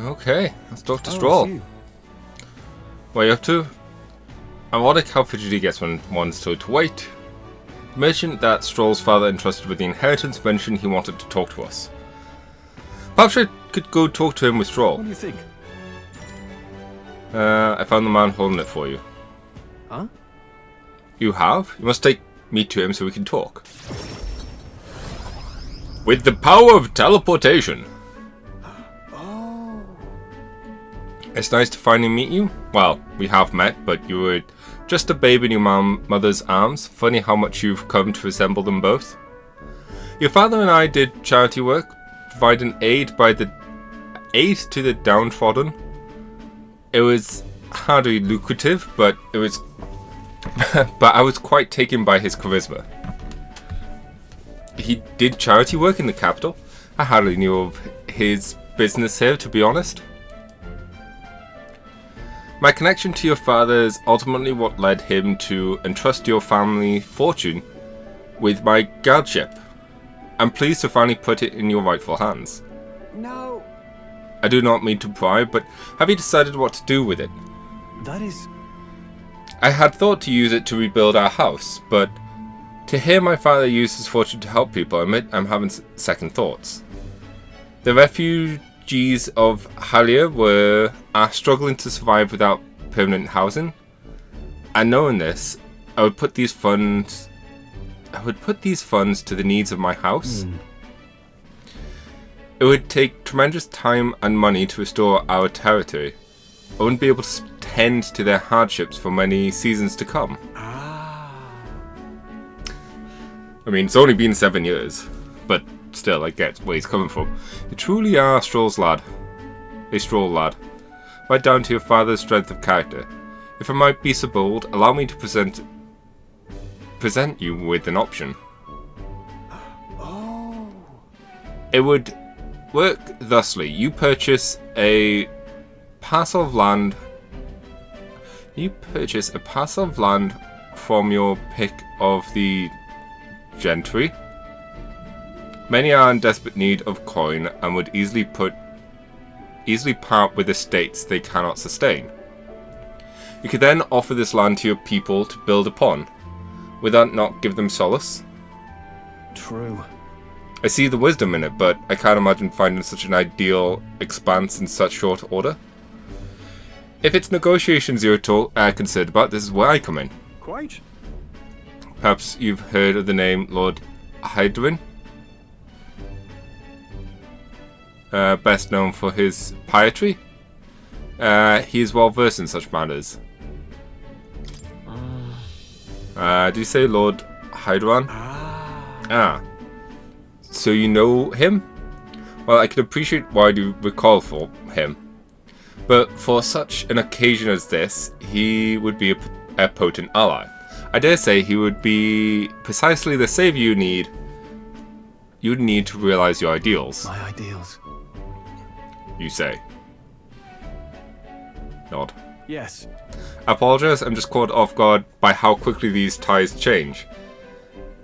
Okay, let's talk to Stroll. You. What are you up to? Ironic how fidgety gets when one's told to wait. The merchant that Stroll's father entrusted with the inheritance mentioned he wanted to talk to us. Perhaps I could go talk to him with Stroll. What do you think? I found the man holding it for you. Huh? You have? You must take me to him so we can talk. With the power of teleportation. Oh. It's nice to finally meet you. Well, we have met, but you were just a babe in your mother's arms. Funny how much you've come to resemble them both. Your father and I did charity work, providing aid to the downtrodden. It was hardly lucrative, but it was but I was quite taken by his charisma. He did charity work in the capital. I hardly knew of his business here, to be honest. My connection to your father is ultimately what led him to entrust your family fortune with my guardianship. I'm pleased to finally put it in your rightful hands. No. I do not mean to pry, but have you decided what to do with it? That is... I had thought to use it to rebuild our house, but to hear my father use his fortune to help people, I admit I'm having second thoughts. The refugees of Halia are struggling to survive without permanent housing, and knowing this, I would put these funds to the needs of my house. It would take tremendous time and money to restore our territory. I wouldn't be able to tend to their hardships for many seasons to come. I mean, it's only been 7 years, but still, I get where he's coming from. You truly are a Stroll lad. Right down to your father's strength of character. If I might be so bold, allow me to present you with an option. Oh. It would work thusly. You purchase a parcel of land. From your pick of the gentry. Many are in desperate need of coin and would easily part with estates they cannot sustain. You could then offer this land to your people to build upon. Would that not give them solace? True. I see the wisdom in it, but I can't imagine finding such an ideal expanse in such short order. If it's negotiations you're concerned about, this is where I come in. Quite. Perhaps you've heard of the name Lord Hydwin? Best known for his piety. He is well versed in such matters. Do you say Lord Hydwan? So you know him? Well, I can appreciate why you recall for him. But for such an occasion as this, he would be a potent ally. I dare say he would be precisely the savior you'd need to realize your ideals. My ideals. You say. Nod. Yes. I apologize, I'm just caught off guard by how quickly these ties change.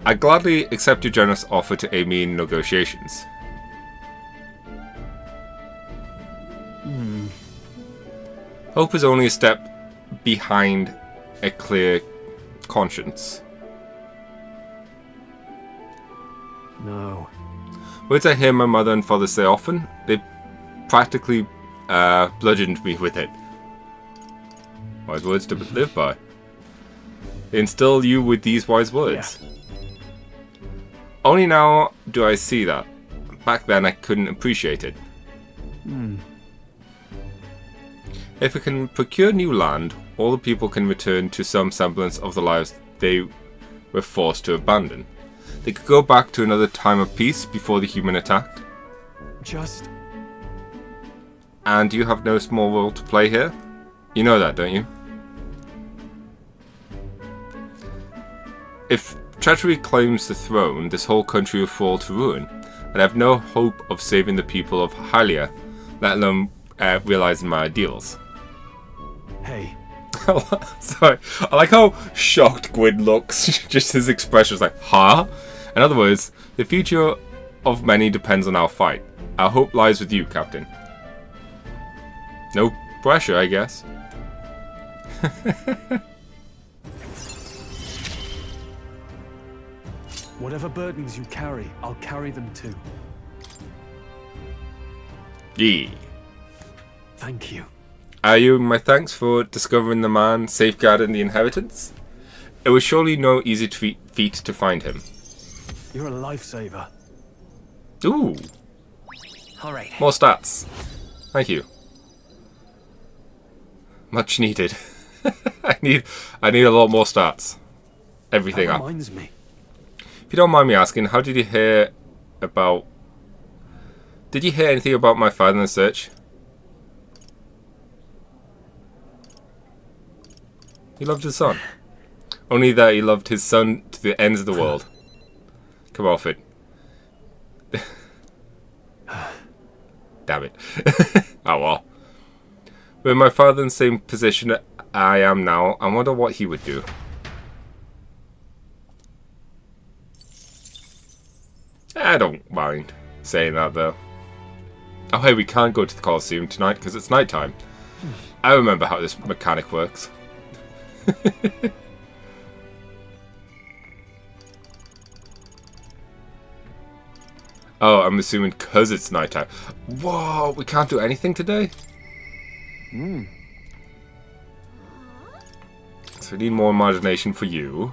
I gladly accept your generous offer to aid me in negotiations. Hope is only a step behind a clear conscience. No. Words I hear my mother and father say often, they practically bludgeoned me with it. Wise words to live by. They instill you with these wise words. Yeah. Only now do I see that. Back then I couldn't appreciate it. If we can procure new land, all the people can return to some semblance of the lives they were forced to abandon. They could go back to another time of peace before the human attacked. Just... And you have no small role to play here? You know that, don't you? If treachery claims the throne, this whole country will fall to ruin, and I have no hope of saving the people of Halia, let alone realizing my ideals. Hey. Sorry, I like how shocked Gwyn looks. Just his expression is like, huh? In other words, the future of many depends on our fight. Our hope lies with you, Captain. No pressure, I guess. Whatever burdens you carry, I'll carry them too. Yeah. Thank you. Are you my thanks for discovering the man safeguarding the inheritance? It was surely no easy feat to find him. You're a lifesaver. Ooh, All right. more stats. Thank you. Much needed. I need a lot more stats. Everything That up. reminds me. If you don't mind me asking, how did you hear about... Did you hear anything about my father in the search? He loved his son. Only that he loved his son to the ends of the world. Come off it. Damn it. Oh well. With my father in the same position I am now, I wonder what he would do. I don't mind saying that though. Oh hey, we can't go to the Colosseum tonight because it's nighttime. I remember how this mechanic works. Oh, I'm assuming because it's nighttime. Whoa, we can't do anything today? So we need more imagination for you.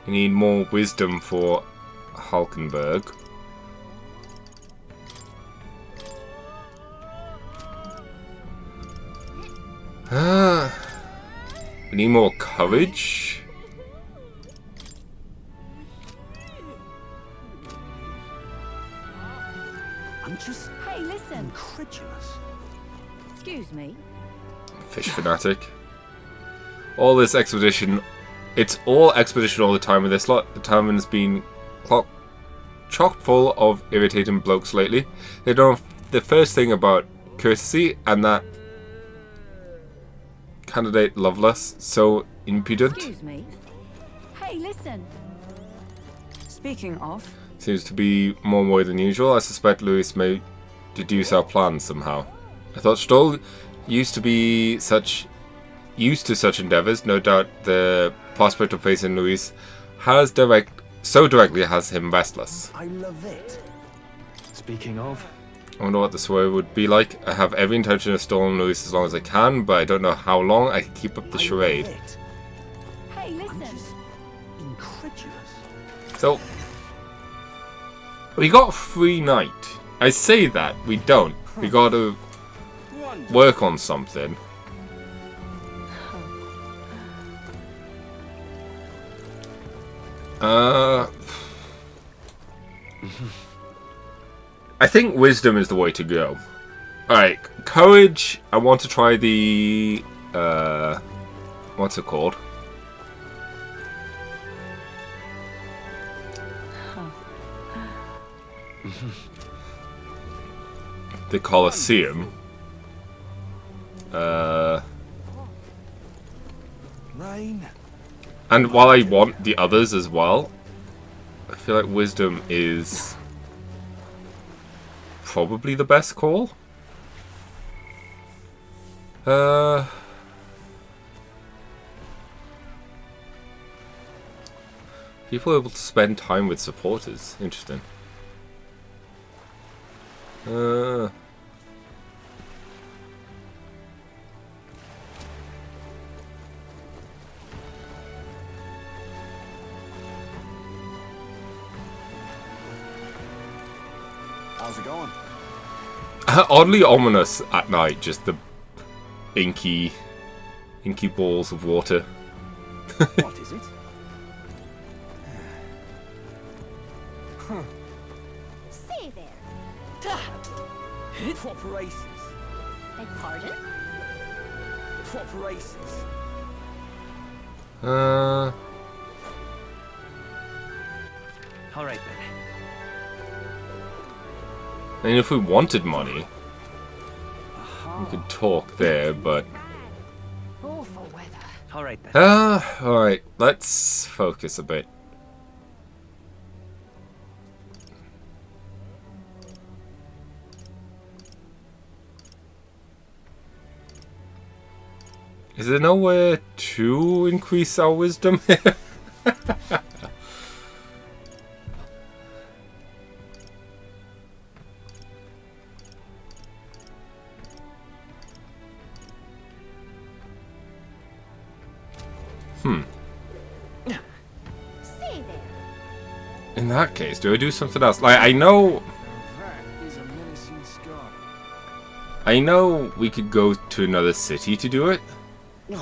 We need more wisdom for Hulkenberg. We need more courage. I'm just Hey, listen. incredulous. Excuse me. Fish fanatic. All this expedition. It's all expedition all the time with this lot. The tavern's been chock full of irritating blokes lately. They don't know the first thing about courtesy, and that candidate Loveless, so impudent. Excuse me. Hey, listen. Speaking of, Seems to be more worried than usual. I suspect Louis may deduce our plans somehow. I thought Stoll used to such endeavours. No doubt the prospect of facing Louis so directly has him restless. I love it. Speaking of, I wonder what the swerve would be like. I have every intention of stalling Louis as long as I can, but I don't know how long I can keep up the charade. I love it. Hey, I'm listen. just incredulous. So, we got free night. I say that, we don't. We gotta work on something. I think wisdom is the way to go. Alright, courage. I want to try the... what's it called? The Colosseum. Rain. And while I want the others as well, I feel like wisdom is probably the best call. People are able to spend time with supporters. Interesting. How's it going? Oddly ominous at night, just the inky balls of water. What is it? Say there. Proper races. Beg pardon? Proper races. all right then. I mean, if we wanted money, we could talk there, but... Awful weather. All right then. Alright, let's focus a bit. Is there nowhere to increase our wisdom here? Say there. In that case, do I do something else? Like, I know That is a menacing scar. we could go to another city to do it. We'll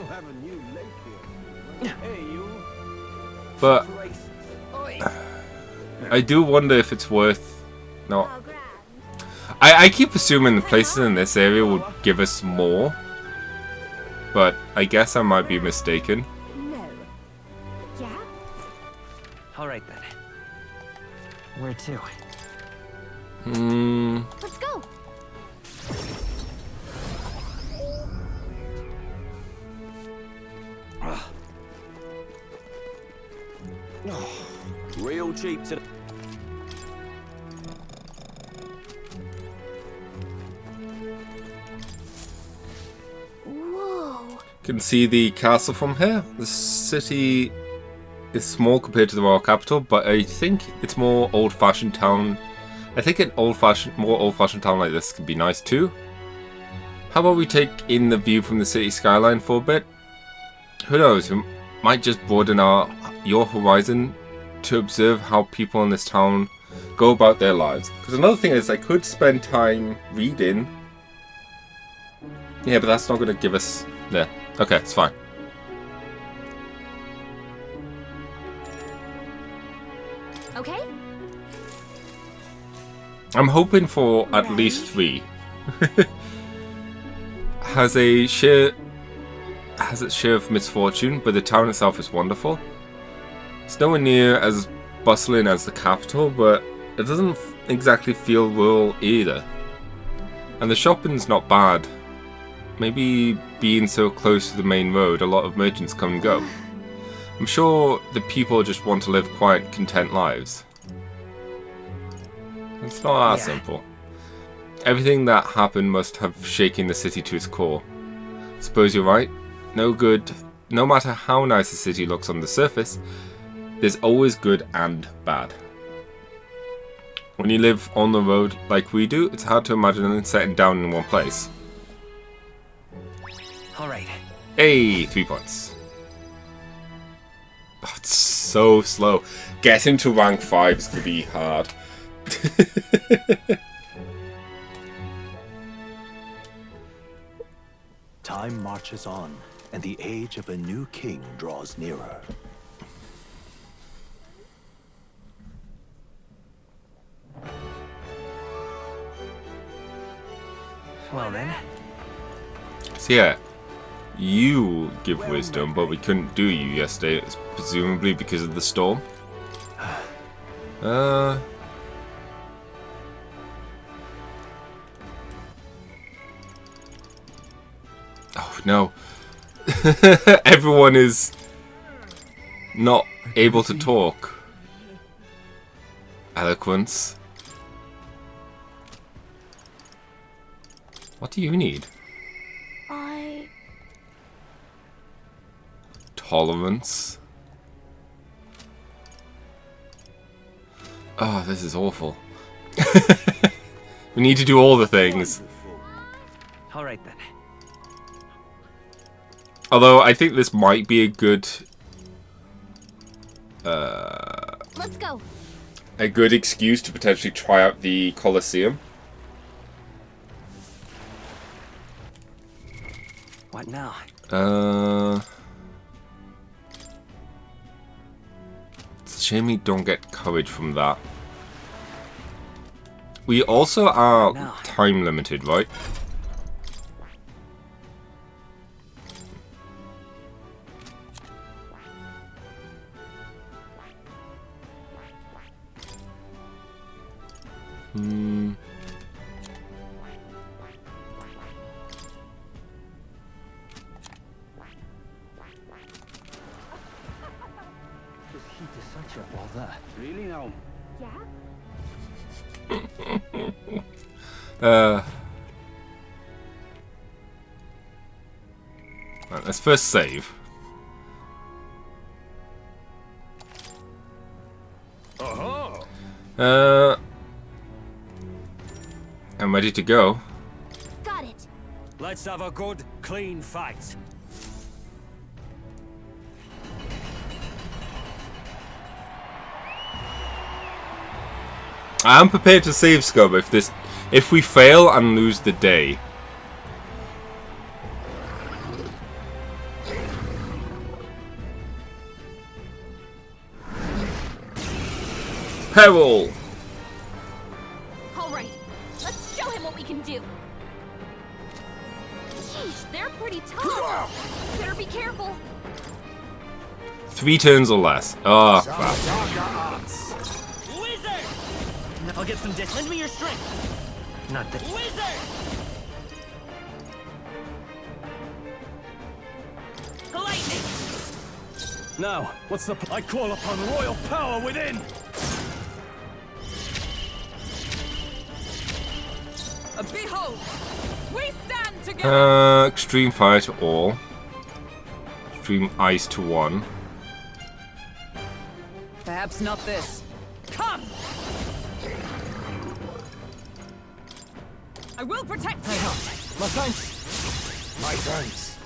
have a new lake here. Hey, you. But Races. I do wonder if it's worth... No. How grand. I keep assuming the places in this area would give us more. But I guess I might be mistaken. No. Yeah? Alright then. Where to? Let's go. Real cheap to. Whoa. Can see the castle from here. The city is small compared to the royal capital, but I think it's more old-fashioned town. I think an more old-fashioned town like this could be nice too. How about we take in the view from the city skyline for a bit? Who knows? We might just broaden your horizon to observe how people in this town go about their lives. Because another thing is, I could spend time reading. Yeah, but that's not going to give us... There. Okay, it's fine. Okay? I'm hoping for at least 3. Has its share of misfortune, but the town itself is wonderful. It's nowhere near as bustling as the capital, but it doesn't exactly feel rural either. And the shopping's not bad. Maybe being so close to the main road, a lot of merchants come and go. I'm sure the people just want to live quiet, content lives. It's not that simple. Everything that happened must have shaken the city to its core. Suppose you're right. No matter how nice a city looks on the surface, there's always good and bad. When you live on the road like we do, it's hard to imagine settling down in one place. Alright. Hey, 3 points. Oh, it's so slow. Getting to rank 5 is going to be hard. Time marches on, and the age of a new king draws nearer. Well then. So yeah, you give wisdom, but we couldn't do you yesterday, presumably because of the storm. Oh no. Everyone is not able to talk. Eloquence. What do you need? Tolerance. Oh, this is awful. We need to do all the things. Alright then. Although, I think this might be a good... Let's go. a good excuse to potentially try out the Colosseum. What now? It's a shame we don't get courage from that. We also are time limited, right? This heat is such a bother. Really now? Yeah? let's first save. I'm ready to go. Got it. Let's have a good, clean fight. I am prepared to save Scub if we fail and lose the day. Peril! Alright, let's show him what we can do. Sheesh, they're pretty tough. Better be careful. 3 turns or less. Oh, Some crap. darker arts. Wizard! I'll get some dish. Lend me your strength. Not the wizard! Lightning! Now, what's the I call upon royal power within! Behold, we stand together. Extreme fire to all. Extreme ice to 1. Perhaps not this. Come! I will protect you. My thanks. My thanks.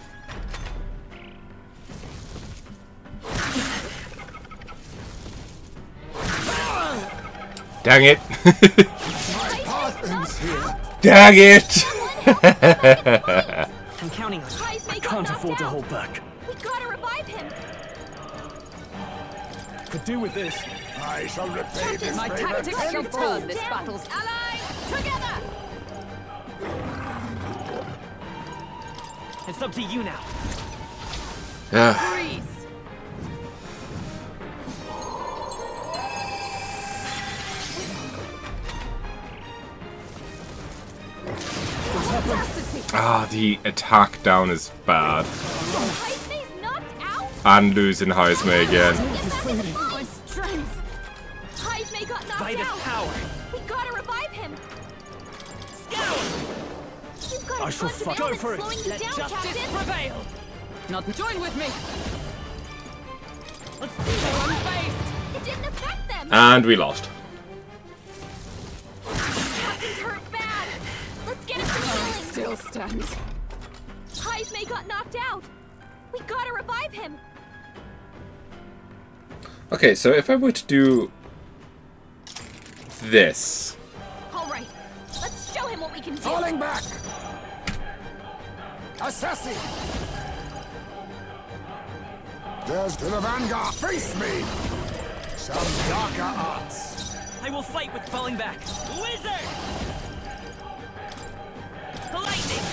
Dang it! My Parthen's here. Dang it! I'm counting on you. Highs may Can't got afford knocked to out. hold back. We gotta revive him. Could do with this. I shall repay this My favor tactics shall tenfold. turn this battle's Allies, together. It's up to you now. freeze. The attack down is bad. Highs may's knocked out. And losing Heisme again. Get back in the my strength. Highs may got knocked By this out. power. We gotta revive him. Scout! You've got I a shall bunch of fight. Go ailments for it. slowing you Let down, justice Captain. prevail. Not join with me. Let's do Go unfazed. It didn't affect them. And we lost. Captain's hurt bad. Let's get him some healing. Still stands. Highs may got knocked out. We gotta revive him. Okay, so if I were to do this. All right, let's show him what we can do. Falling back. Assassin. There's to the vanguard. Face me. Some darker arts. I will fight with falling back. Wizard! The lightning!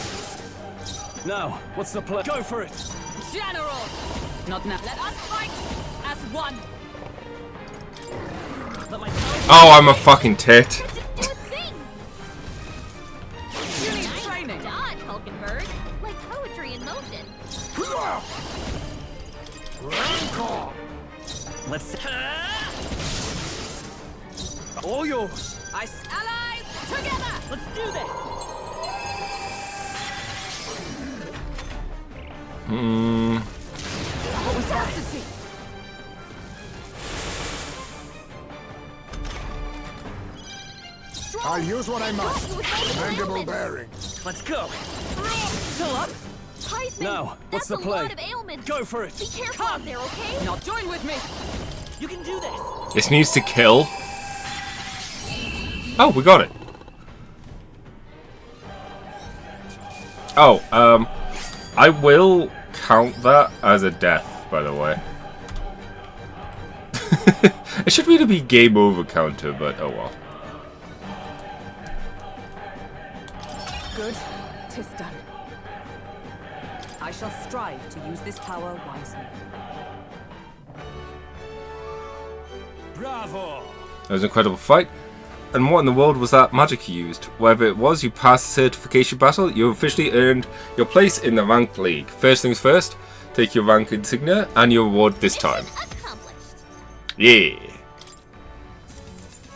Now, what's the plan? Go for it. General. Not now. Let us fight as one. Let my power Oh, I'm a fucking tit. Didn't do a thing. You need Nice training. dodge, Hulkenberg. Like poetry in motion. Rancor. Let's. All yours. Allies together. Let's do this! Audacity. I'll use what I must. With all the Mandible ailments. bearing. Let's go! Still up. Heisman, Now, what's that's the a play? lot of ailments. Go for it. Be careful out there, okay? Not join with me. You can do this! This needs to kill. Oh, we got it. Oh, I will count that as a death, by the way. It should really be game over counter, but oh well. Good. 'Tis done. I shall strive to use this power wisely. Bravo. That was an incredible fight. And what in the world was that magic you used? Whatever it was, you passed the certification battle. You officially earned your place in the ranked league. First things first, take your rank insignia and your reward this time. Accomplished. Yeah.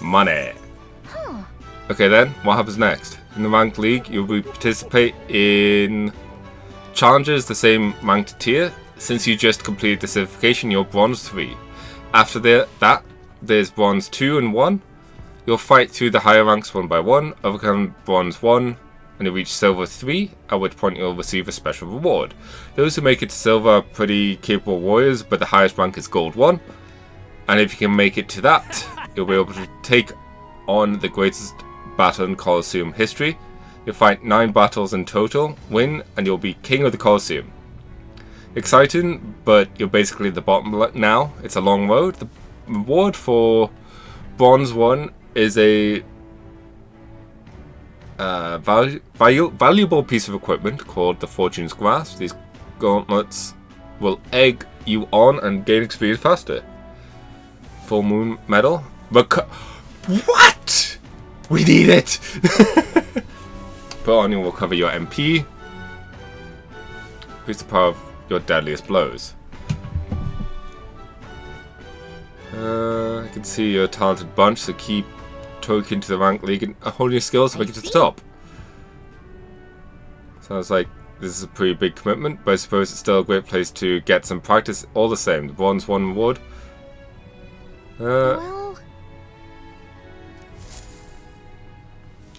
Money. Okay then, what happens next? In the ranked league, you'll be participate in Challenger is the same ranked tier. Since you just completed the certification, you're Bronze 3. After that, there's Bronze 2 and 1. You'll fight through the higher ranks one by one, overcome Bronze 1, and you reach Silver 3, at which point you'll receive a special reward. Those who make it to Silver are pretty capable warriors, but the highest rank is Gold 1. And if you can make it to that, you'll be able to take on the greatest battle in Colosseum history. You'll fight 9 battles in total, win, and you'll be King of the Colosseum. Exciting, but you're basically at the bottom now. It's a long road. The reward for Bronze 1 is a valuable piece of equipment called the Fortune's Grasp. These gauntlets will egg you on and gain experience faster. Full Moon Medal. What? We need it! Put on, you will cover your MP. Increase the power of your deadliest blows. I can see you're a talented bunch, so keep talking to the rank league and holding your skills to make it to the top. Sounds like this is a pretty big commitment, but I suppose it's still a great place to get some practice all the same. The Bronze 1 reward. Well...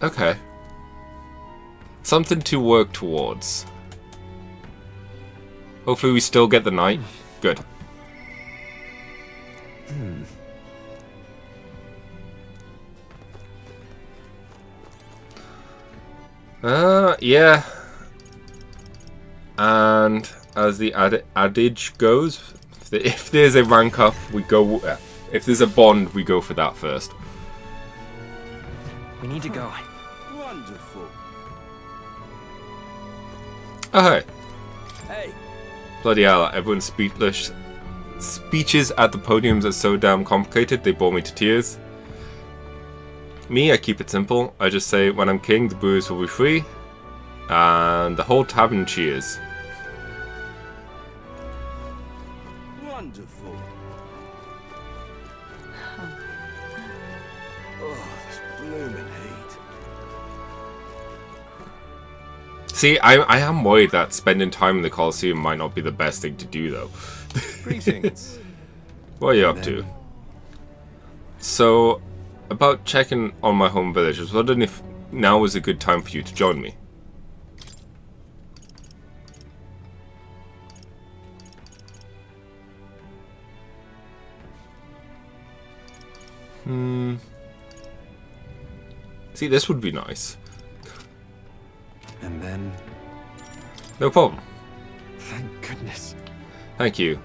Okay. Something to work towards. Hopefully we still get the knight. Good. Yeah. And as the adage goes, if there's a rank up, we go. If there's a bond, we go for that first. We need to go. Wonderful. Oh, hey. Hey. Bloody hell, everyone's speechless. Speeches at the podiums are so damn complicated, they bore me to tears. Me, I keep it simple. I just say, when I'm king, the brewers will be free. And the whole tavern cheers. Wonderful. Oh, this blooming heat. See, I am worried that spending time in the Colosseum might not be the best thing to do, though. Greetings. What are you up to? So, about checking on my home village, I was wondering if now was a good time for you to join me. See, this would be nice. And then, No problem. thank goodness. Thank you.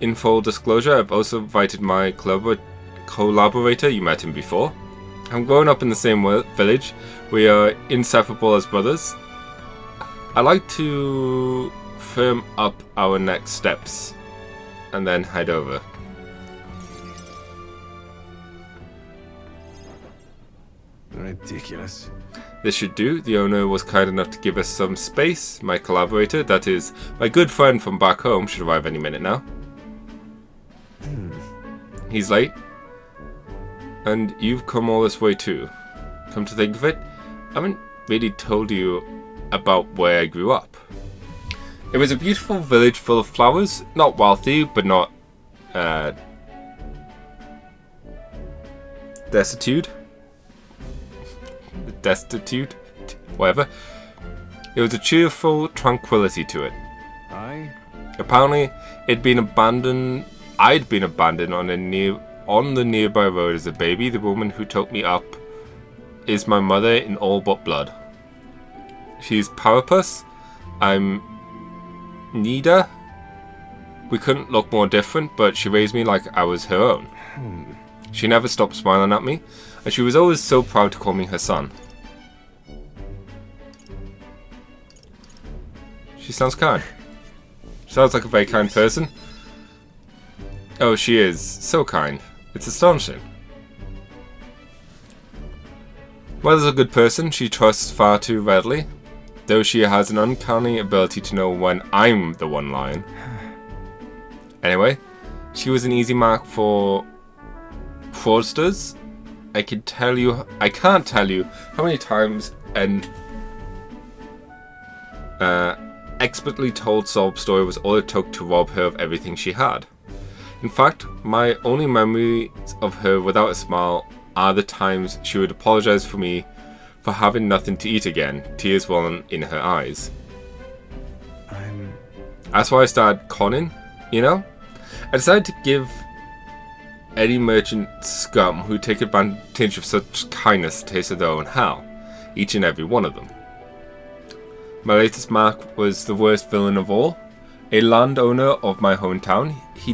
In full disclosure, I've also invited my collaborator. You met him before. I'm growing up in the same village. We are inseparable as brothers. I like to firm up our next steps and then head over. Ridiculous. This should do. The owner was kind enough to give us some space. My collaborator, that is, my good friend from back home, should arrive any minute now. He's late. And you've come all this way too. Come to think of it, I haven't really told you about where I grew up. It was a beautiful village full of flowers. Not wealthy, but not destitute. Destitute, whatever. It was a cheerful tranquility to it. Aye. Apparently, I'd been abandoned on the nearby road as a baby. The woman who took me up is my mother in all but blood. She's Parapus. I'm Nida. We couldn't look more different, but she raised me like I was her own. She never stopped smiling at me, and she was always so proud to call me her son. She sounds kind. She sounds like a very kind person. Oh, she is. So kind. It's astonishing. Mother's a good person. She trusts far too readily, though she has an uncanny ability to know when I'm the one lying. Anyway, she was an easy mark for fraudsters. I can't tell you how many times an expertly told sob story was all it took to rob her of everything she had. In fact, my only memories of her without a smile are the times she would apologize for me for having nothing to eat again, tears welling in her eyes. That's why I started conning, you know? I decided to give any merchant scum who take advantage of such kindness a taste of their own hell, each and every one of them. My latest mark was the worst villain of all, a landowner of my hometown. He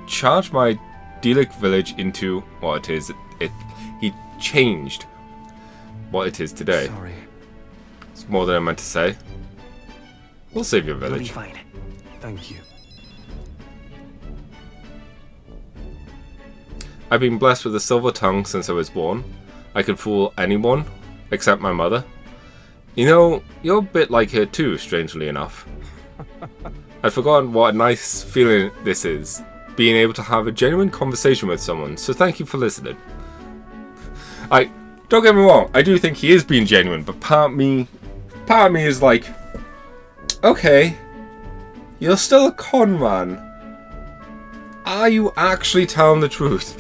charged my idyllic village into what it is. He changed what it is today. Sorry. It's more than I meant to say. We'll save your It'll be village. fine. Thank you. I've been blessed with a silver tongue since I was born. I can fool anyone, except my mother. You know, you're a bit like her too, strangely enough. I'd forgotten what a nice feeling this is, being able to have a genuine conversation with someone, so thank you for listening. Don't get me wrong, I do think he is being genuine, but part of me is like, okay, you're still a con man. Are you actually telling the truth?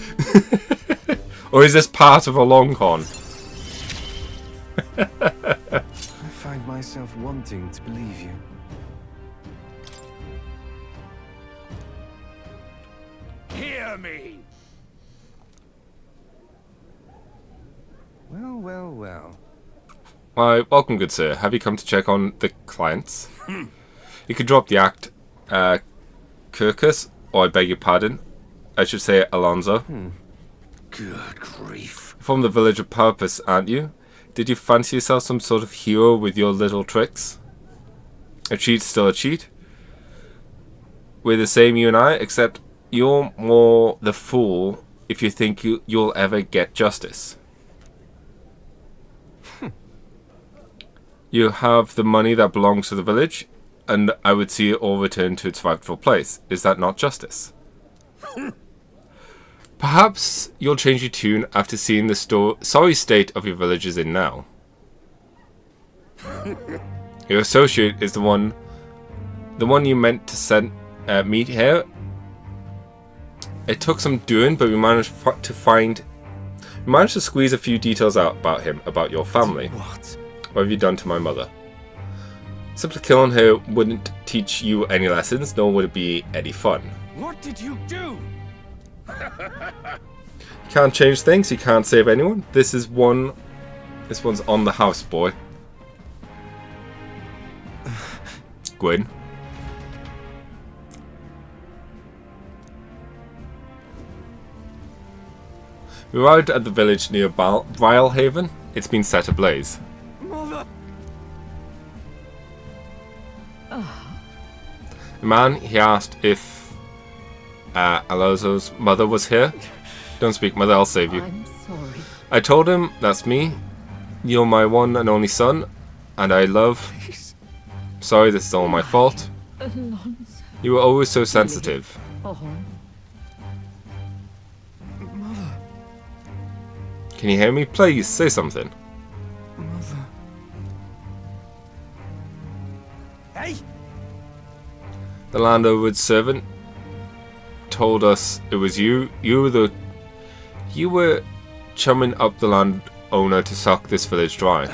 Or is this part of a long con? I find myself wanting to believe you. Hear me! Well, well, well. Why, welcome, good sir. Have you come to check on the clients? You could drop the act, Kirkus, or I beg your pardon. I should say Alonso. Good grief. From the village of Purpose, aren't you? Did you fancy yourself some sort of hero with your little tricks? A cheat's still a cheat. We're the same, you and I, except you're more the fool if you think you'll ever get justice. You have the money that belongs to the village, and I would see it all return to its rightful place. Is that not justice? Perhaps you'll change your tune after seeing the sorry state of your village is in now. Your associate is the one you meant to meet here. It took some doing, but we managed to squeeze a few details out about him, about your family. What? What have you done to my mother? Simply killing her wouldn't teach you any lessons, nor would it be any fun. What did you do? You can't change things, you can't save anyone. This one's on the house, boy. Gwyn. We arrived at the village near Vilehaven. It's been set ablaze. Mother! The man, he asked if Alonso's mother was here. Don't speak, mother, I'll save you. I'm sorry. I told him, that's me. You're my one and only son, and I love... Sorry, this is all my fault. Alonso. You were always so sensitive. Oh, Can you hear me? Please, say something. Mother. Hey! The landowner's servant told us it was you. You were chumming up the landowner to suck this village dry.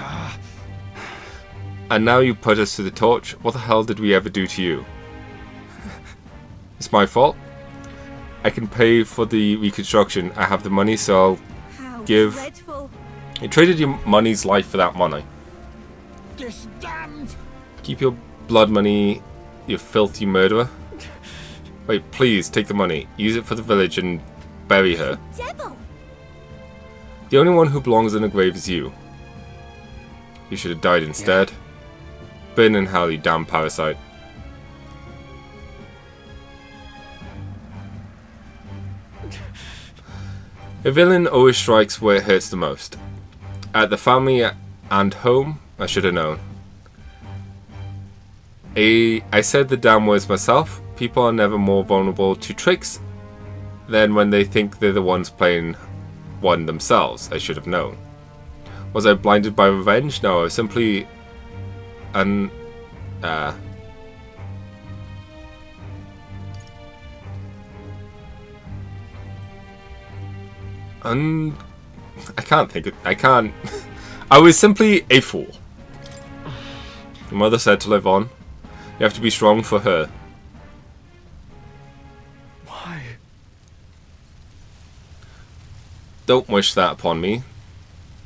And now you put us to the torch. What the hell did we ever do to you? It's my fault. I can pay for the reconstruction. I have the money, so I'll How give. dreadful. You traded your money's life for that money. This damned! Keep your blood money, you filthy murderer. Wait, please, take the money. Use it for the village and bury her. Devil! The only one who belongs in a grave is you. You should have died instead. Burn in hell, you damn parasite. A villain always strikes where it hurts the most. At the family and home, I should have known. I said the damn words myself. People are never more vulnerable to tricks than when they think they're the ones playing one themselves. I should have known. Was I blinded by revenge? No, I was simply I can't think. I can't. I was simply a fool. Your mother said to live on. You have to be strong for her. Why? Don't wish that upon me.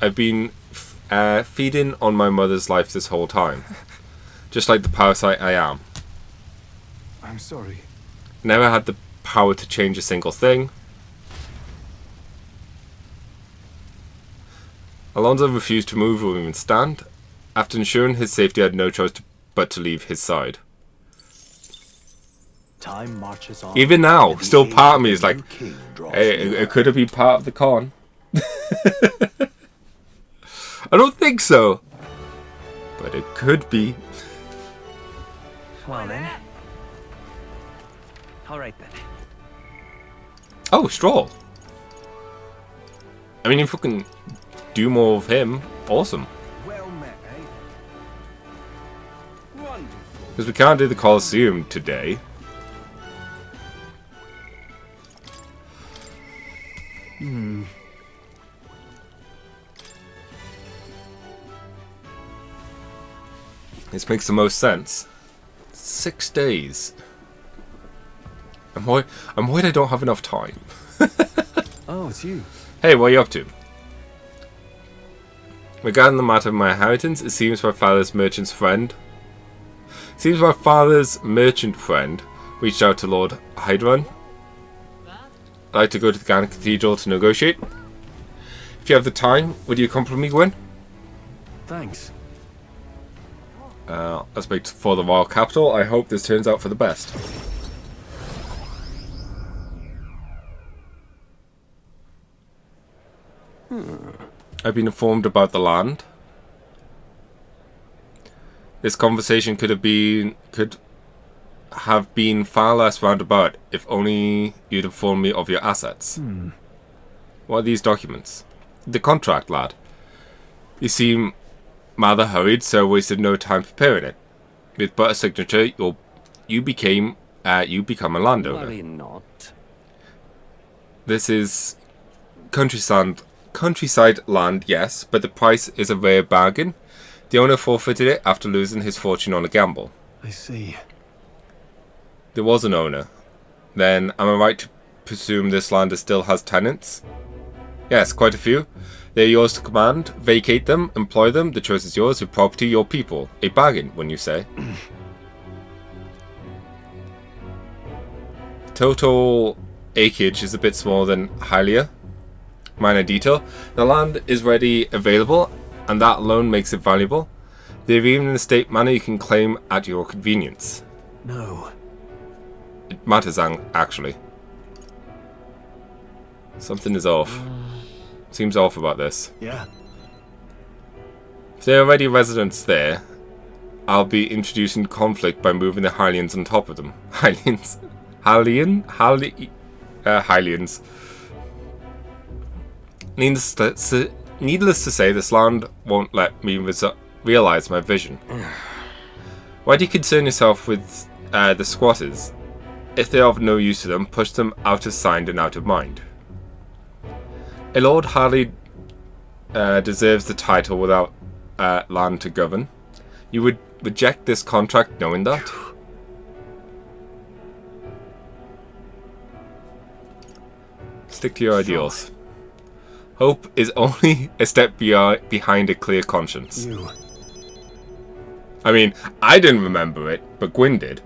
I've been feeding on my mother's life this whole time. Just like the parasite I am. I'm sorry. Never had the power to change a single thing. Alonso refused to move or even stand. After ensuring his safety, I had no choice but to leave his side. Time marches on. Even now, and still the part of age me is a like, new king draws hey, near. it could have been part of the con. I don't think so. But it could be. Well then. Alright then. Oh, Stroll. I mean, if we can do more of him, awesome. Well met, eh? Wonderful. Because we can't do the Colosseum today. This makes the most sense. 6 days. I'm worried I don't have enough time. Oh, it's you. Hey, what are you up to? Regarding the matter of my inheritance, it seems my father's merchant friend reached out to Lord Hydron. I'd like to go to the Gannett Cathedral to negotiate. If you have the time, would you accompany me, Gwen? Thanks. Let's make for the royal capital. I hope this turns out for the best. I've been informed about the land. This conversation could have been far less roundabout if only you'd informed me of your assets. What are these documents? The contract, lad. You seem rather hurried, so wasted no time preparing it. With but a signature, you become a landowner. Worry not. This is countryside land, yes, but the price is a rare bargain. The owner forfeited it after losing his fortune on a gamble. I see. There was an owner. Then, am I right to presume this land still has tenants? Yes, quite a few. They are yours to command. Vacate them, employ them. The choice is yours. Your property, your people. A bargain, when you say. Total acreage is a bit smaller than Hylia. Minor detail. The land is ready available, and that alone makes it valuable. They have even an estate manor you can claim at your convenience. No. It matters, actually. Something is off. Seems off about this. Yeah. If there are already residents there, I'll be introducing conflict by moving the Hylians on top of them. Hylians? Hylians. Needless to say, this land won't let me realize my vision. Why do you concern yourself with the squatters? If they are of no use to them, push them out of sight and out of mind. A lord hardly deserves the title without land to govern. You would reject this contract knowing that? Stick to your ideals. Hope is only a step behind a clear conscience. You. I mean, I didn't remember it, but Gwyn did.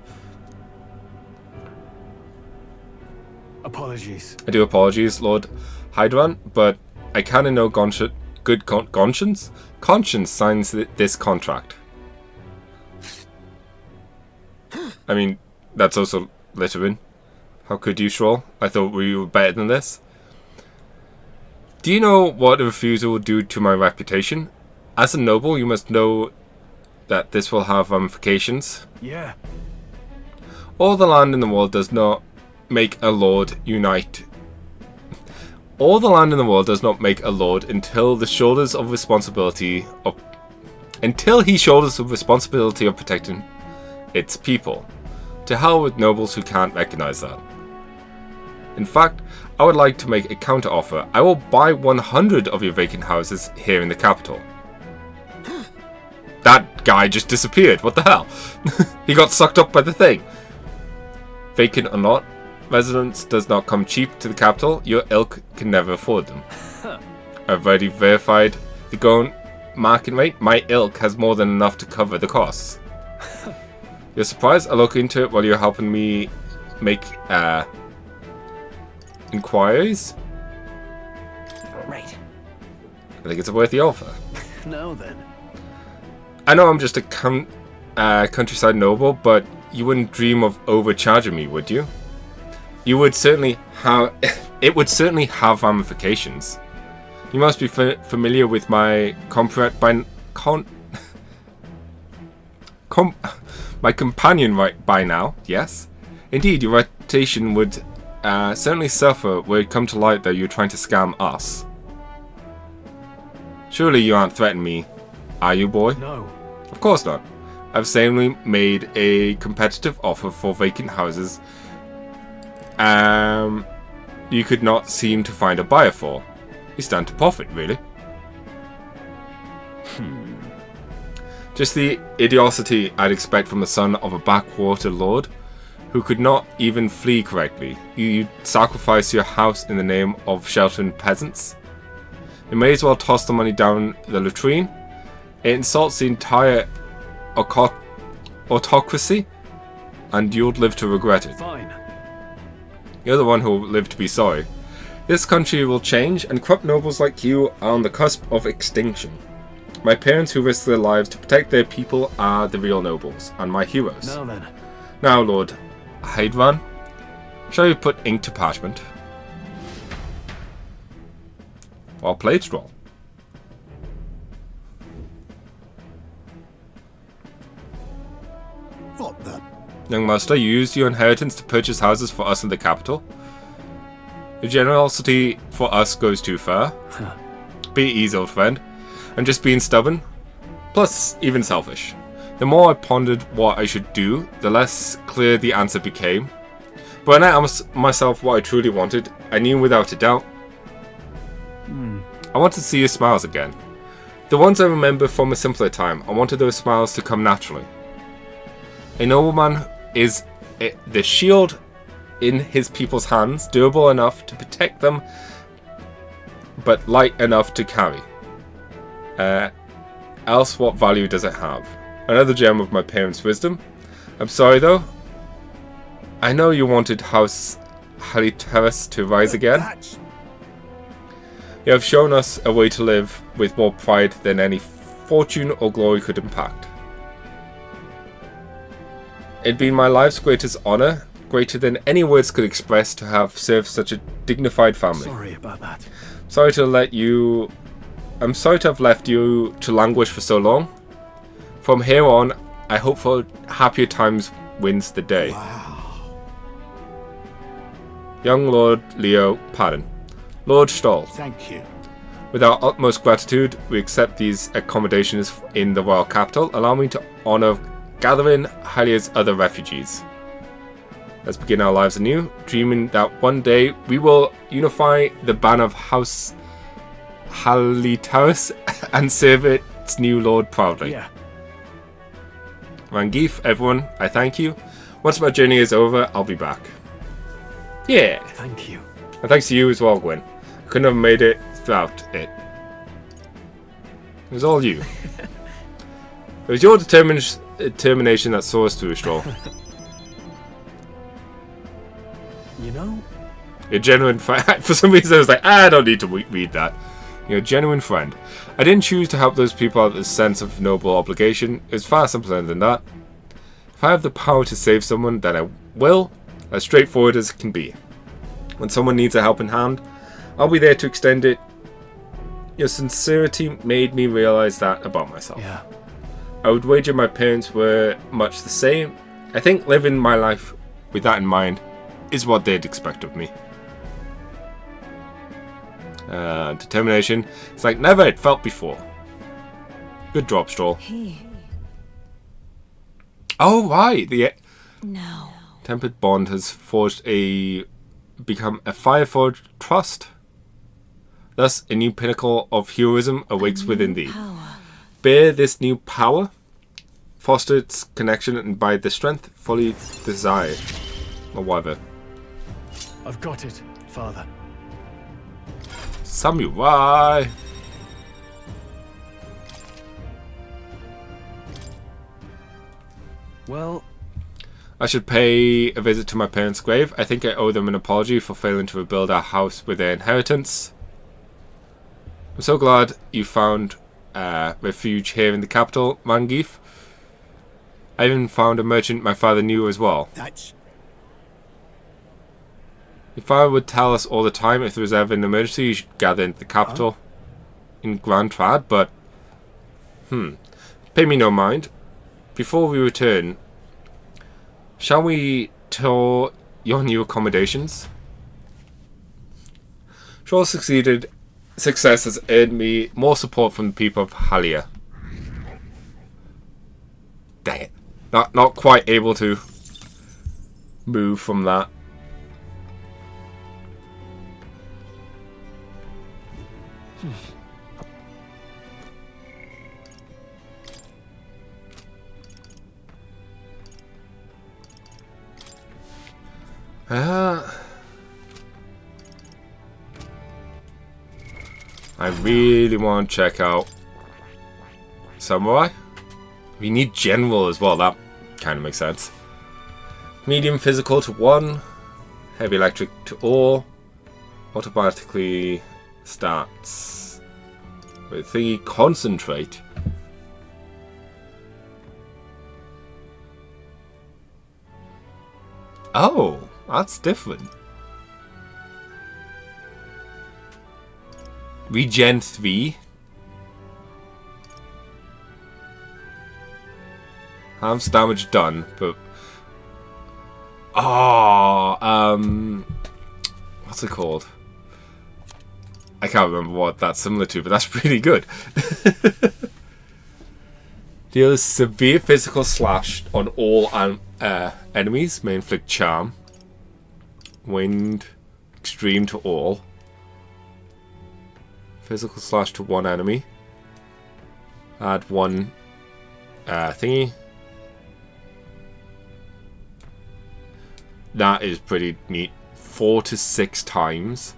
Apologies. I do apologies, Lord Hydron, but I kinda know good conscience? Conscience signs this contract. I mean, that's also littering. How could you, Stroll? I thought we were better than this. Do you know what a refusal will do to my reputation? As a noble, you must know that this will have ramifications. Yeah. All the land in the world does not make a lord unite. All the land in the world does not make a lord until he shoulders the responsibility of protecting its people. To hell with nobles who can't recognize that. In fact, I would like to make a counter-offer. I will buy 100 of your vacant houses here in the capital. That guy just disappeared. What the hell? He got sucked up by the thing. Vacant or not, residence does not come cheap to the capital. Your ilk can never afford them. I've already verified the going market rate. My ilk has more than enough to cover the costs. You're surprised? I'll look into it while you're helping me make inquiries. Right. I think it's a worthy offer. Now then. I know I'm just a countryside noble, but you wouldn't dream of overcharging me, would you? You would certainly have. It would certainly have ramifications. You must be familiar with my my companion right by now. Yes, indeed, your reputation would certainly suffer were it come to light that you're trying to scam us. Surely you aren't threatening me, are you, boy? No. Of course not. I've simply made a competitive offer for vacant houses you could not seem to find a buyer for. You stand to profit, really. Just the idiocy I'd expect from the son of a backwater lord who could not even flee correctly. You sacrifice your house in the name of sheltering peasants. You may as well toss the money down the latrine. It insults the entire autocracy, and you'll live to regret it. Fine. You're the one who will live to be sorry. This country will change, and corrupt nobles like you are on the cusp of extinction. My parents who risked their lives to protect their people are the real nobles, and my heroes. Now then. Now, Lord Hydran, shall we put ink to parchment? Well played, Stroll. What the? Young master, you used your inheritance to purchase houses for us in the capital. Your generosity for us goes too far. Be easy, old friend. I'm just being stubborn. Plus, even selfish. The more I pondered what I should do, the less clear the answer became. But when I asked myself what I truly wanted, I knew without a doubt. I wanted to see your smiles again. The ones I remember from a simpler time. I wanted those smiles to come naturally. A nobleman is the shield in his people's hands, durable enough to protect them, but light enough to carry. Else what value does it have? Another gem of my parents' wisdom. I'm sorry though. I know you wanted House Haliteris to rise again. You have shown us a way to live with more pride than any fortune or glory could impact. It'd been my life's greatest honor, greater than any words could express, to have served such a dignified family. Sorry about that. I'm sorry to have left you to languish for so long. From here on, I hope for happier times wins the day. Wow. Young Lord Leo, pardon. Lord Stoll, Thank you. with our utmost gratitude, we accept these accommodations in the royal capital. Allow me to honor gathering Halia's other refugees. Let's begin our lives anew, dreaming that one day we will unify the banner of House Haliteris and serve its new lord proudly. Yeah. Rangif, everyone, I thank you. Once my journey is over, I'll be back. Yeah. Thank you. And thanks to you as well, Gwen. I couldn't have made it without it. It was all you. It was your determination that saw us through, Stroll. You know? Your genuine friend. For some reason, I was like, I don't need to read that. You're a genuine friend. I didn't choose to help those people out of a sense of noble obligation. It's far simpler than that. If I have the power to save someone, then I will. As straightforward as it can be. When someone needs a helping hand, I'll be there to extend it. Your sincerity made me realize that about myself. Yeah. I would wager my parents were much the same. I think living my life with that in mind is what they'd expect of me. Determination. It's like never it felt before. Good drop, Stroll. Oh, right. The No. tempered bond has become a fireforged trust. Thus, a new pinnacle of heroism awakes within thee. Bear this new power, foster its connection, and by the strength fully desired. Or whatever. I've got it, Father. Samurai! Well, I should pay a visit to my parents' grave. I think I owe them an apology for failing to rebuild our house with their inheritance. I'm so glad you found refuge here in the capital, Mangif. I even found a merchant my father knew as well. That's Your father would tell us all the time if there was ever an emergency you should gather into the capital in Grand Trad, but pay me no mind. Before we return, shall we tour your new accommodations? Sure success has earned me more support from the people of Halia. Dang it. Not quite able to move from that. I really want to check out Samurai. We need General as well, that kind of makes sense. Medium physical to 1, heavy electric to all, automatically starts with the concentrate. Oh, that's different. Regen 3. Halves damage done, but what's it called? I can't remember what that's similar to, but that's pretty good. Deals severe physical slash on all enemies. May inflict charm. Wind extreme to all. Physical slash to 1 enemy. Add 1 thingy. That is pretty neat. 4 to 6 times.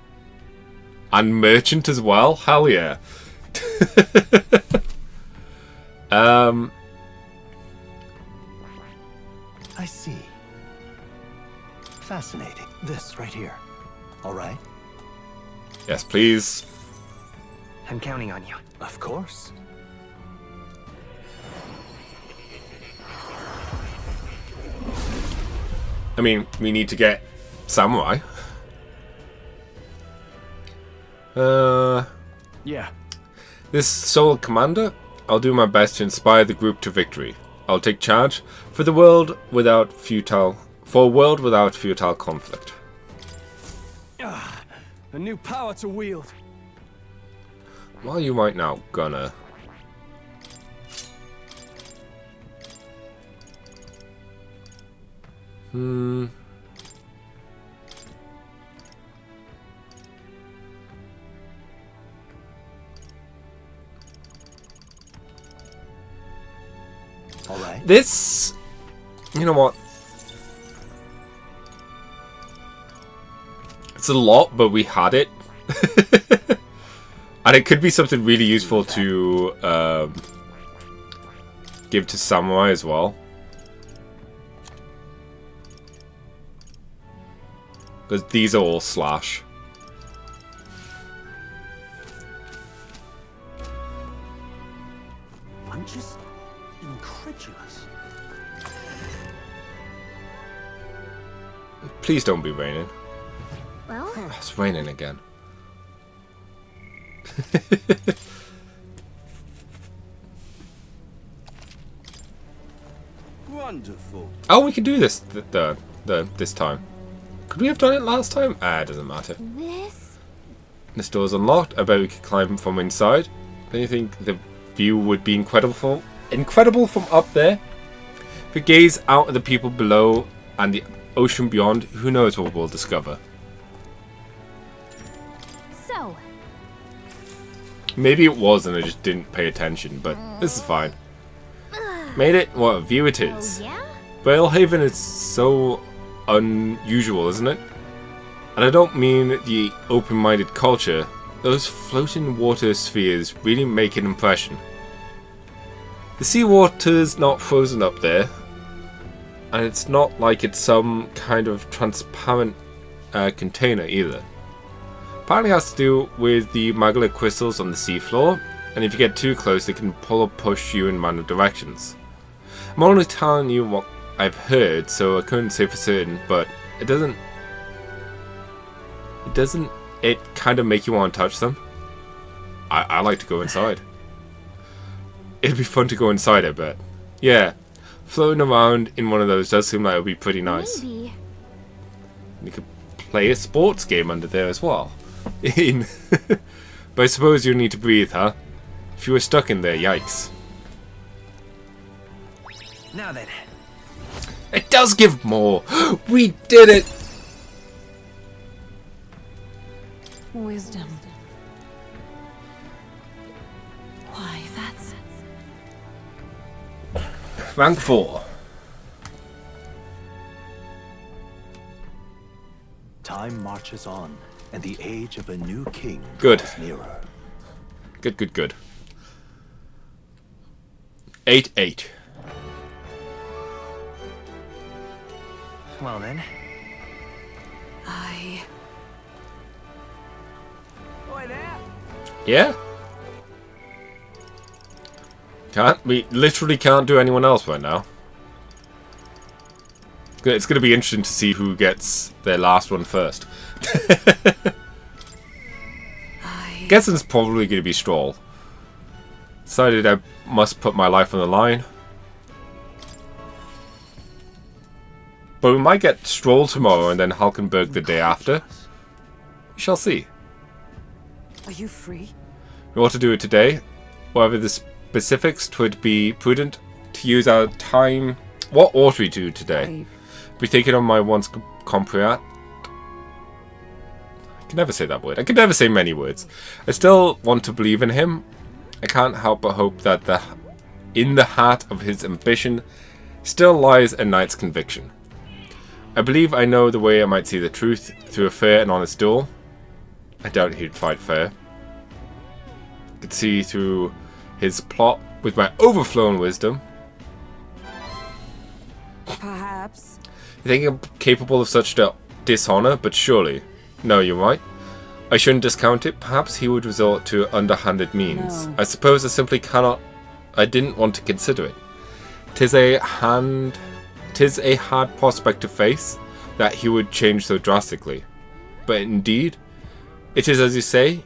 And merchant as well? Hell yeah. I see. Fascinating. This right here. All right? Yes, please. I'm counting on you. Of course. I mean, we need to get Samurai. Yeah. This sole commander, I'll do my best to inspire the group to victory. I'll take charge for a world without futile conflict. A new power to wield. While you might now, Gunner. All right. This, you know what? It's a lot, but we had it. And it could be something really useful to give to Samurai as well. Because these are all slash. I'm just incredulous. Please don't be raining. Well, It's raining again. wonderful. Oh, we can do this this time. Could we have done it last time? It doesn't matter. This door's unlocked. I bet we could climb from inside. Don't you think the view would be incredible from up there? we gaze out at the people below and the ocean beyond, who knows what we'll discover. So, Maybe it was and I just didn't pay attention, but this is fine. Made it what a view it is. oh yeah? Valehaven is so unusual, isn't it? And I don't mean the open-minded culture. Those floating water spheres really make an impression. The seawater's not frozen up there, and it's not like it's some kind of transparent container either. Apparently it has to do with the magma crystals on the seafloor, and if you get too close they can pull or push you in random directions. I'm only telling you what I've heard, so I couldn't say for certain, but doesn't it kind of make you want to touch them? I like to go inside. It'd be fun to go inside, I bet. Yeah, floating around in one of those does seem like it would be pretty nice. Maybe. You could play a sports game under there as well. But I suppose you need to breathe, huh? If you were stuck in there, yikes. Now then. It does give more! We did it! Wisdom. Why, that's... Rank 4. Time marches on, and the age of a new king Good. draws nearer. Good. 8-8. Well then. Boy there. Yeah? We literally can't do anyone else right now. It's going to be interesting to see who gets their last one first. Guessing it's probably going to be Stroll. Decided I must put my life on the line. But we might get Stroll tomorrow and then Hulkenberg the day after. We shall see. Are you free? We ought to do it today. Whatever the specifics, 'twould be prudent to use our time. What ought we do today? Be taken on my once compriat. I can never say that word. I can never say many words. I still want to believe in him. I can't help but hope that in the heart of his ambition still lies a knight's conviction. I believe I know the way I might see the truth through a fair and honest duel. I doubt he'd fight fair. I could see through his plot with my overflowing wisdom. Perhaps. You think I'm capable of such dishonor, but surely. No, you're right. I shouldn't discount it. Perhaps he would resort to underhanded means. No. I suppose I simply cannot. I didn't want to consider it. 'Tis a hard prospect to face that he would change so drastically. But indeed, it is as you say.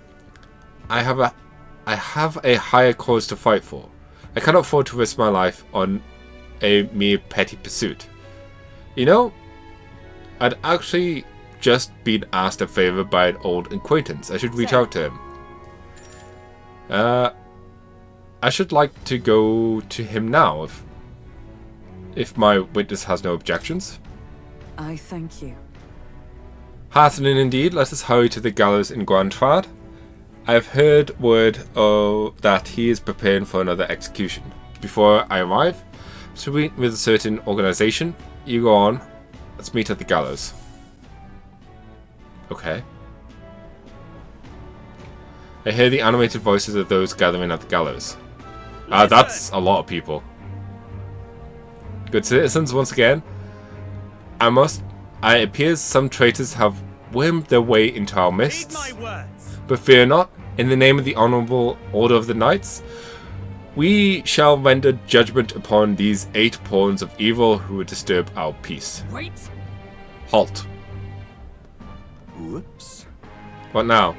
I have a higher cause to fight for. I cannot afford to risk my life on a mere petty pursuit. You know, I'd actually just been asked a favor by an old acquaintance. I should reach out to him. I should like to go to him now, if my witness has no objections. I thank you. Heartening indeed. Let us hurry to the gallows in Grandtrad. I have heard word that he is preparing for another execution. Before I arrive, to meet with a certain organization. You go on. Let's meet at the gallows. Okay. I hear the animated voices of those gathering at the gallows. That's a lot of people. Good citizens, once again. It appears some traitors have wormed their way into our midst. Heed my words. But fear not, in the name of the Honourable Order of the Knights, we shall render judgment upon these 8 pawns of evil who would disturb our peace. Wait. Halt. Whoops. What now?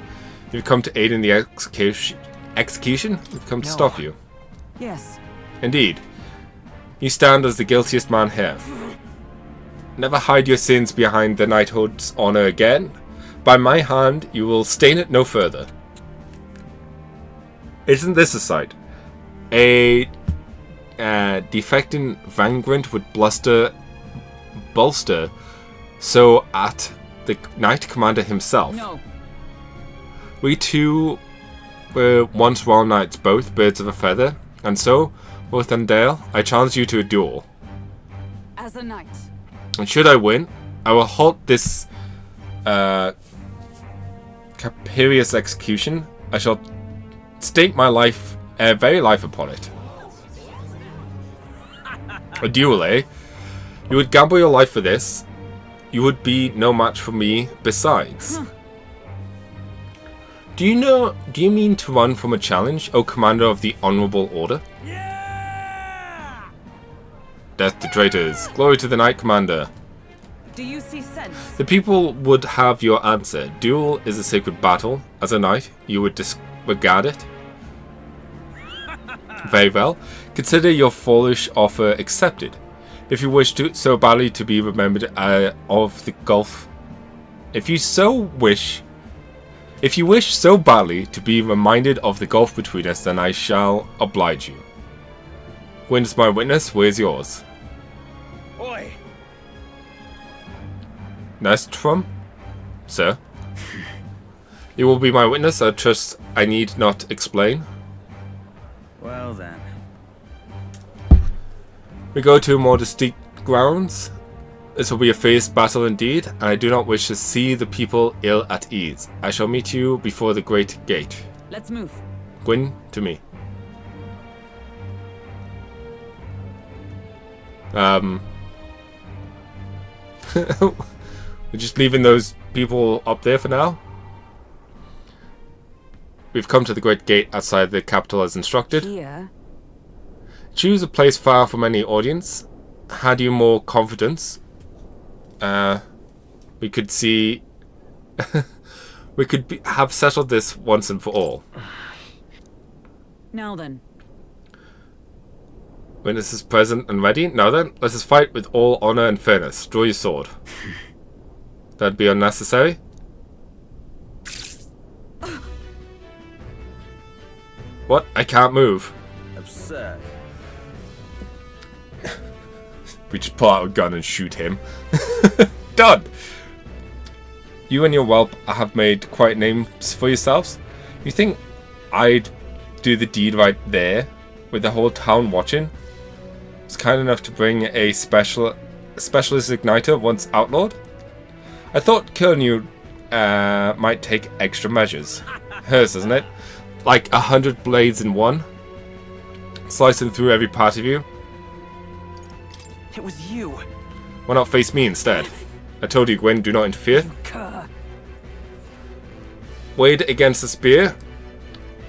You've come to aid in the execution? We've come to No. stop you. Yes. Indeed. You stand as the guiltiest man here. Never hide your sins behind the knighthood's honour again. By my hand, you will stain it no further. Isn't this a sight? A defecting vagrant would bolster so at the Knight Commander himself. No. We two were once royal knights, both birds of a feather, and so, Rothandale, I challenge you to a duel. As a knight. And should I win, I will halt this capricious execution. I shall stake my life, very life upon it. A duel, eh? You would gamble your life for this. You would be no match for me besides. Do you mean to run from a challenge, O Commander of the Honorable Order? Yeah! Death to traitors. Glory to the Knight Commander. Do you see sense? The people would have your answer. Duel is a sacred battle. As a knight, you would disregard it. Very well. Consider your foolish offer accepted. If you wish to so badly to be remembered of the gulf, if you wish so badly to be reminded of the gulf between us, then I shall oblige you. When's my witness? Where's yours? Oi! Nestrum? Sir? You will be my witness, I trust I need not explain. Well then. We go to more distinct grounds. This will be a fierce battle indeed, and I do not wish to see the people ill at ease. I shall meet you before the great gate. Let's move. Gwyn, to me. We're just leaving those people up there for now. We've come to the great gate outside the capital as instructed. Here. Choose a place far from any audience. Had you more confidence, we could see... we could have settled this once and for all. Now then. Witness is present and ready. Now then, let us fight with all honor and fairness. Draw your sword. That'd be unnecessary. What? I can't move. Absurd. We just pull out a gun and shoot him. Done! You and your whelp have made quite names for yourselves. You think I'd do the deed right there, with the whole town watching? It's kind enough to bring a specialist igniter once outlawed? I thought killing you might take extra measures. Hers, isn't it? Like 100 blades in one, slicing through every part of you. It was you. Why not face me instead? I told you, Gwyn, do not interfere. Cur. Weighed against the spear,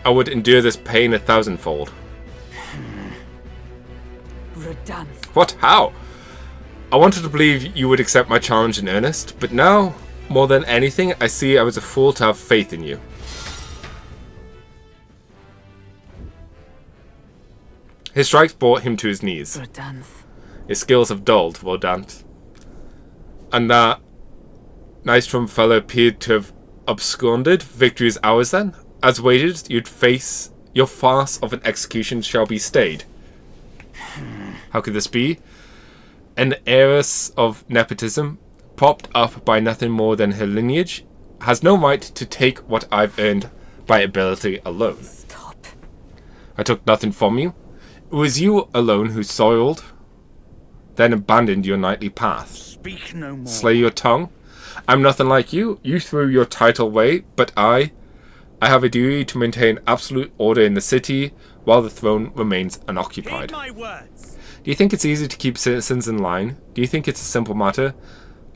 I would endure this pain 1,000-fold. Redanth. What? How? I wanted to believe you would accept my challenge in earnest, but now, more than anything, I see I was a fool to have faith in you. His strikes brought him to his knees. Redanth. His skills have dulled, Rodant. And that Nystrom fellow appeared to have absconded. Victory is ours then. As waited, you'd face your farce of an execution shall be stayed. How could this be? An heiress of nepotism, propped up by nothing more than her lineage, has no right to take what I've earned by ability alone. Stop. I took nothing from you. It was you alone who soiled, then abandoned your knightly path. Speak no more. Slay your tongue. I'm nothing like you. You threw your title away, but I have a duty to maintain absolute order in the city while the throne remains unoccupied. Heed my words. Do you think it's easy to keep citizens in line? Do you think it's a simple matter?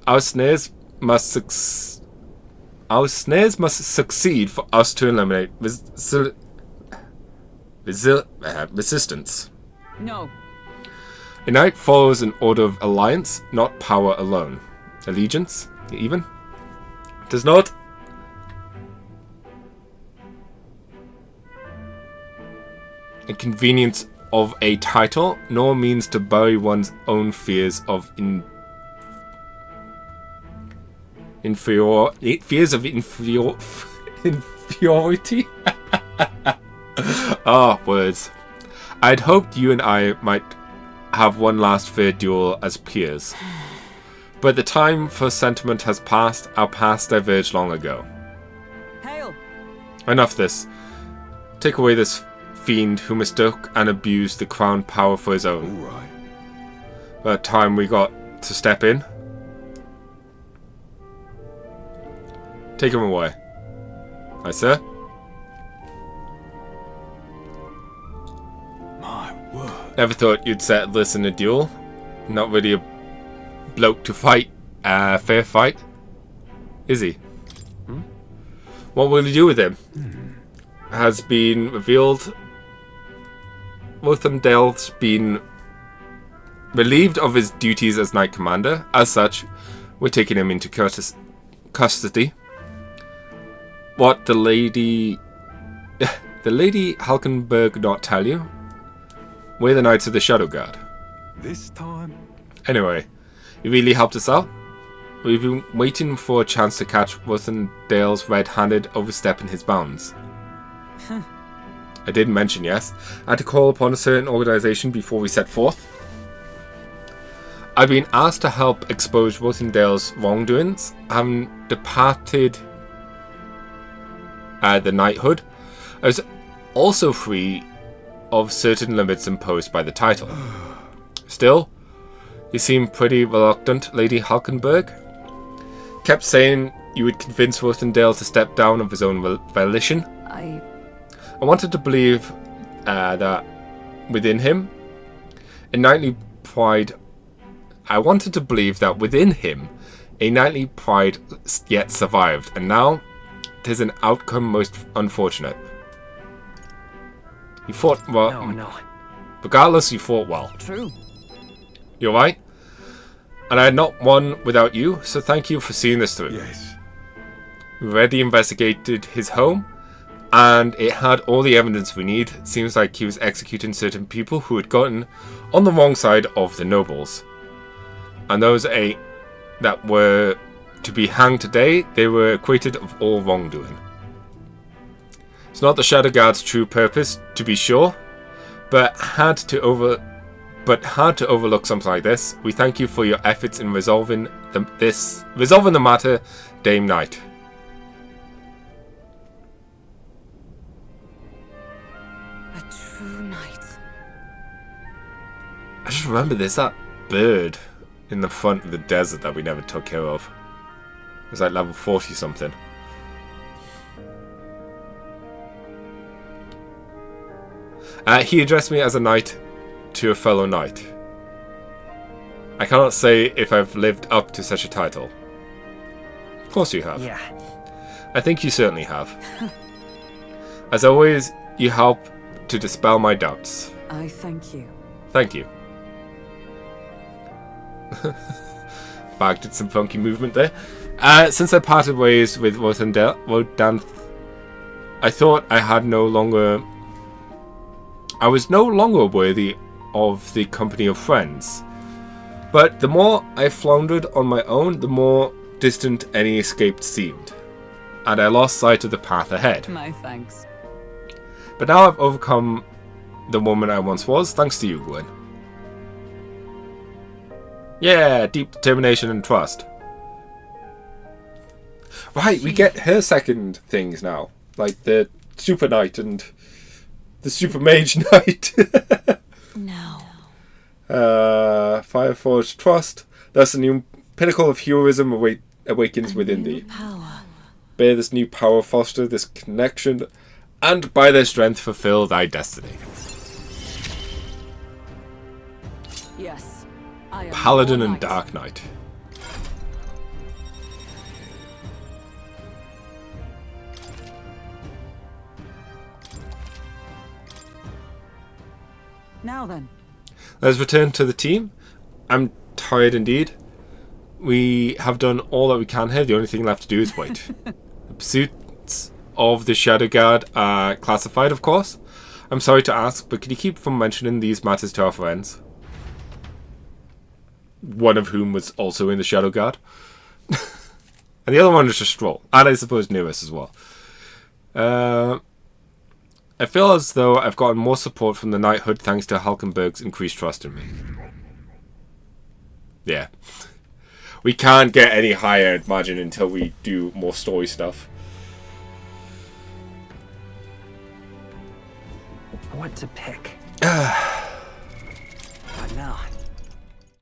Our snares must succeed for us to eliminate resistance. No. A knight follows an order of alliance, not power alone. Allegiance, even, does not inconvenience of a title, nor means to bury one's own fears of inferiority. Ah, words. I'd hoped you and I might have one last fair duel as peers. But the time for sentiment has passed, our paths diverged long ago. Hail! Enough this. Take away this fiend who mistook and abused the crown power for his own. All right. About time we got to step in. Take him away. Aye, sir. My word. Never thought you'd settle this in a duel. Not really a bloke to fight a fair fight, is he? What will you do with him? Has been revealed. Worthingdale's been relieved of his duties as Knight Commander. As such, we're taking him into custody. What the Lady Halkenberg not tell you? We're the Knights of the Shadow Guard. This time? Anyway, you really helped us out. We've been waiting for a chance to catch Worthingdale's red-handed overstepping his bounds. I did mention, yes, I had to call upon a certain organisation before we set forth. I've been asked to help expose Worthingdale's wrongdoings, having departed the knighthood. I was also free of certain limits imposed by the title. Still, you seem pretty reluctant, Lady Halkenberg. Kept saying you would convince Worthingdale to step down of his own volition. I wanted to believe that within him, a knightly pride. I wanted to believe that within him, a knightly pride yet survived, and now 'tis an outcome most unfortunate. You fought well. No. Regardless, you fought well. True. You're right. And I had not won without you, so thank you for seeing this through. Yes. We already investigated his home, and it had all the evidence we need. It seems like he was executing certain people who had gotten on the wrong side of the nobles. And those eight that were to be hanged today, they were acquitted of all wrongdoing. It's not the Shadow Guard's true purpose, to be sure, but hard to overlook something like this. We thank you for your efforts in resolving the matter, Dame Knight. A true knight. I just remember there's that bird in the front of the desert that we never took care of. It was like level 40 something. He addressed me as a knight to a fellow knight. I cannot say if I've lived up to such a title. Of course you have. Yeah. I think you certainly have. As always, you help to dispel my doubts. I thank you. Thank you. Bag did some funky movement there. Since I parted ways with Wodan, I thought I was no longer worthy of the company of friends. But the more I floundered on my own, the more distant any escape seemed, and I lost sight of the path ahead. My thanks. But now I've overcome the woman I once was, thanks to you, Gwen. Yeah, deep determination and trust. Right, we get her second things now, like the Super Knight and the Super Mage Knight. No. Fireforged Trust. Thus a new pinnacle of heroism awakens within thee. Power. Bear this new power, foster this connection, and by their strength fulfill thy destiny. Yes. I am Paladin your and knight. Dark Knight. Now then. Let's return to the team. I'm tired indeed. We have done all that we can here. The only thing left to do is wait. The pursuits of the Shadow Guard are classified, of course. I'm sorry to ask, but can you keep from mentioning these matters to our friends? One of whom was also in the Shadow Guard. And the other one is just Stroll. And I suppose Neris as well. I feel as though I've gotten more support from the knighthood thanks to Halkenberg's increased trust in me. Yeah. We can't get any higher, I'd imagine, until we do more story stuff. What to pick? Not now.